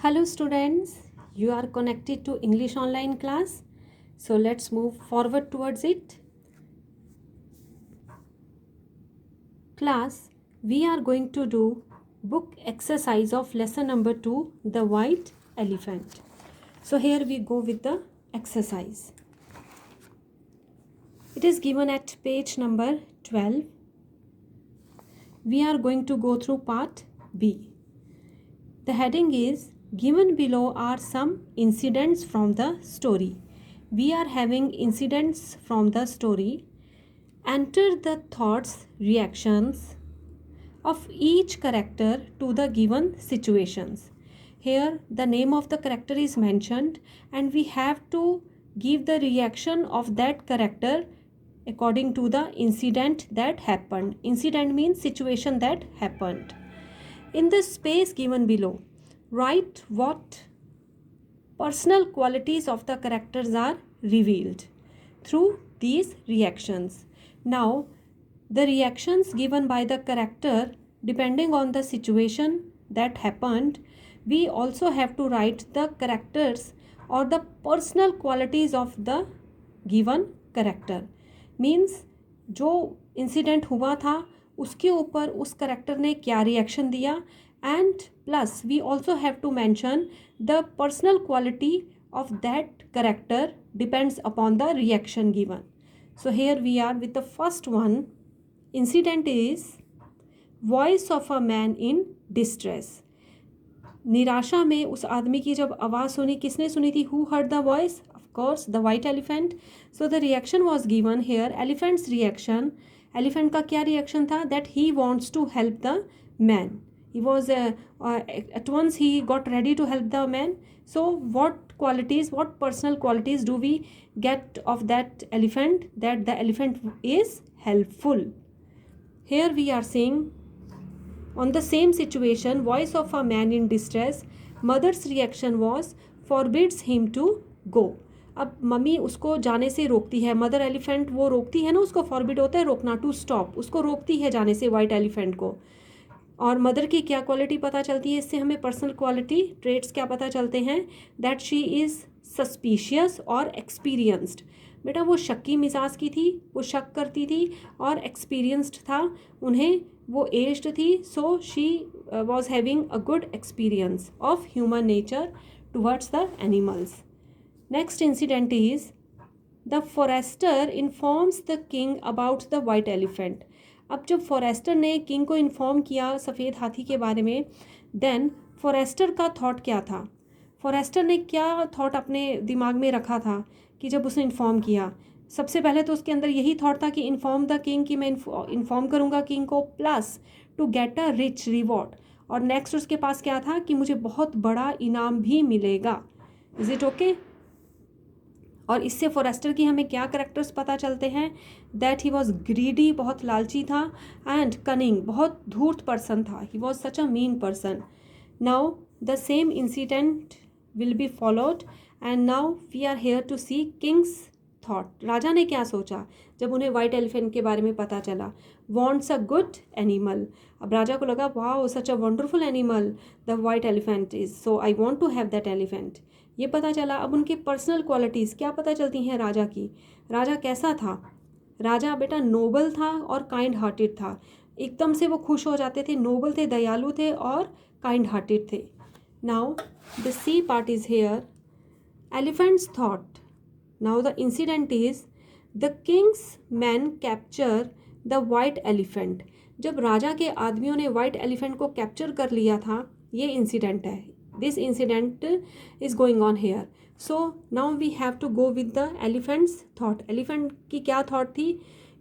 Hello students, you are connected to English online class. So let's move forward towards it. Class, we are going to do book exercise of lesson number 2, The White Elephant. So here we go with the exercise. It is given at page number 12. We are going to go through part B. The heading is given below are some incidents from the story. We are having incidents from the story. Enter the thoughts, reactions of each character to the given situations. Here the name of the character is mentioned and we have to give the reaction of that character according to the incident that happened. Incident means situation that happened. In the space given below, write what personal qualities of the characters are revealed through these reactions. Now, the reactions given by the character depending on the situation that happened, we also have to write the characters or the personal qualities of the given character. Means जो incident हुआ था उसके ऊपर उस character ने क्या reaction दिया and plus we also have to mention the personal quality of that character depends upon the reaction given. So here we are with the first one. Incident is voice of a man in distress. निराशा में उस आदमी की जब आवाज़ सुनी, किसने सुनी थी? Who heard the voice? Of course, the white elephant. So the reaction was given here. Elephant's reaction. Elephant का क्या reaction था? That he wants to help the man. He was at once he got ready to help the man. So what qualities, what personal qualities do we get of that elephant? That the elephant is helpful. Here we are seeing on the same situation, voice of a man in distress, mother's reaction was forbids him to go. अब mummy उसको जाने से रोकती है. Mother elephant वो रोकती है ना, उसको फॉरबिड होता है रोकना, टू स्टॉप, उसको रोकती है जाने से वाइट एलिफेंट को. और मदर की क्या क्वालिटी पता चलती है इससे? हमें पर्सनल क्वालिटी ट्रेट्स क्या पता चलते हैं? दैट शी इज़ सस्पिशियस और एक्सपीरियंस्ड. बेटा वो शक्की मिजाज की थी, वो शक करती थी और एक्सपीरियंस्ड था. उन्हें वो एज्ड थी. So she was having a good experience of human nature towards the animals. Next incident is the forester informs the king about the white elephant. अब जब फॉरेस्टर ने किंग को इन्फॉर्म किया सफ़ेद हाथी के बारे में, देन फॉरेस्टर का थॉट क्या था? फॉरेस्टर ने क्या थॉट अपने दिमाग में रखा था कि जब उसने इन्फॉर्म किया? सबसे पहले तो उसके अंदर यही थॉट था कि इन्फॉर्म द किंग, कि मैं इन्फॉर्म करूँगा किंग को, plus to get a rich reward. और नेक्स्ट उसके पास क्या था कि मुझे बहुत बड़ा इनाम भी मिलेगा. Is it okay? और इससे फॉरेस्टर की हमें क्या करेक्टर्स पता चलते हैं? दैट ही वॉज ग्रीडी, बहुत लालची था, एंड कनिंग, बहुत धूर्त पर्सन था. He was such a mean person. Now the same incident will be followed and now we are here to see king's thought. राजा ने क्या सोचा जब उन्हें वाइट एलिफेंट के बारे में पता चला? Wants a good animal. अब राजा को लगा wow such a wonderful animal the white elephant is, so I want to have that elephant. ये पता चला. अब उनकी पर्सनल क्वालिटीज़ क्या पता चलती हैं राजा की? राजा कैसा था? राजा बेटा नोबल था और काइंड हार्टेड था. एकदम से वो खुश हो जाते थे, नोबल थे, दयालु थे और काइंड हार्टेड थे. Now the C part is here. Elephants thought. Now the incident is the king's man capture the white elephant. जब राजा के आदमियों ने वाइट एलिफेंट को कैप्चर कर लिया था, ये इंसिडेंट है. This incident is going on here. So now we have to go with the elephant's thought. Elephant की क्या thought थी?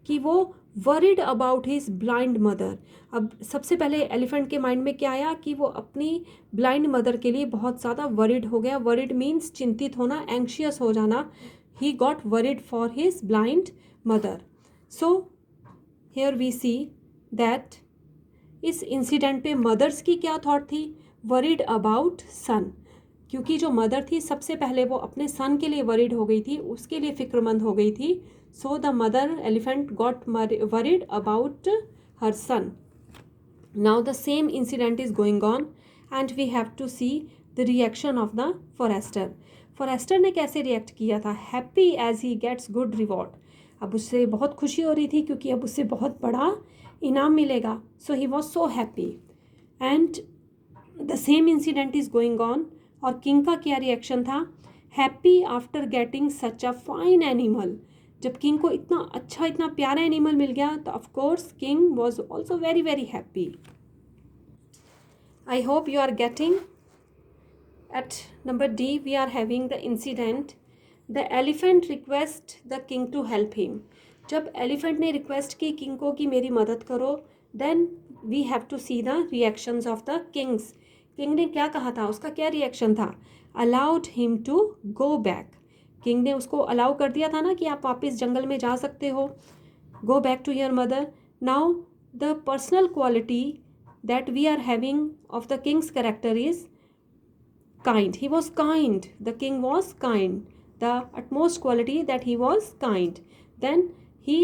कि वो worried about his blind mother. अब सबसे पहले elephant के mind में क्या आया कि वो अपनी blind mother के लिए बहुत ज़्यादा worried हो गया. Worried means चिंतित होना, anxious हो जाना. He got worried for his blind mother. So here we see that इस इंसिडेंट पे मदर्स की क्या थॉट थी? Worried about son. क्योंकि जो मदर थी सबसे पहले वो अपने सन के लिए वरीड हो गई थी, उसके लिए फिक्रमंद हो गई थी. So the mother elephant got worried about her son. Now the same incident is going on and we have to see the reaction of the forester. Forester ने कैसे रिएक्ट किया था? Happy as he gets good reward. अब उससे बहुत खुशी हो रही थी क्योंकि अब उससे बहुत बड़ा इनाम मिलेगा. So he was so happy. And the same incident is going on. और किंग का क्या रिएक्शन था? Happy after getting such a fine animal. जब किंग को इतना अच्छा, इतना प्यारा एनिमल मिल गया तो of course king was also very very happy. I hope you are getting. At number D, we are having the incident. The elephant request the king to help him. जब elephant ने request की king को कि मेरी मदद करो, then we have to see the reactions of the kings. king ने क्या कहा था? उसका क्या reaction था? Allowed him to go back. king ने उसको allow कर दिया था ना कि आप वापस जंगल में जा सकते हो. Go back to your mother. Now the personal quality that we are having of the king's character is kind. He was kind. The king was kind. The utmost quality that he was kind. Then he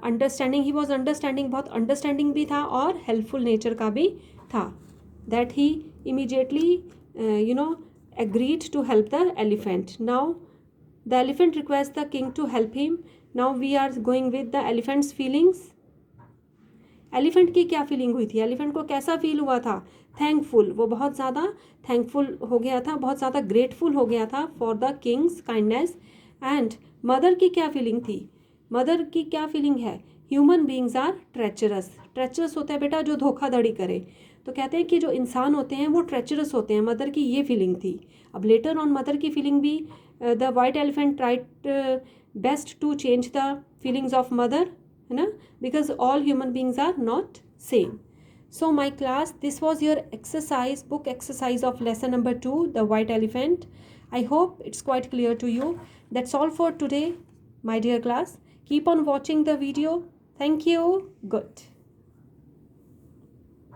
understanding. He was understanding. बहुत understanding भी था और helpful nature का भी था. That he immediately agreed to help the elephant. Now the elephant requests the king to help him. Now we are going with the elephant's feelings. Elephant की क्या feeling हुई थी? एलिफेंट को कैसा फील हुआ था? थैंकफुल. वो बहुत ज़्यादा थैंकफुल हो गया था, बहुत ज़्यादा ग्रेटफुल हो गया था for the king's kindness. And mother की क्या फीलिंग थी? मदर की क्या फीलिंग है? Human beings are treacherous. Treacherous होता है बेटा जो धोखाधड़ी करे. तो कहते हैं कि जो इंसान होते हैं वो ट्रेचरस होते हैं. मदर की ये फीलिंग थी. अब लेटर ऑन मदर की फीलिंग भी the white elephant tried best to change the feelings of mother, है ना, because all human beings are not same. So my class, this was your exercise, book exercise of lesson number 2, the white elephant. I hope it's quite clear to you. That's all for today, my dear class. Keep on watching the video. Thank you. Good.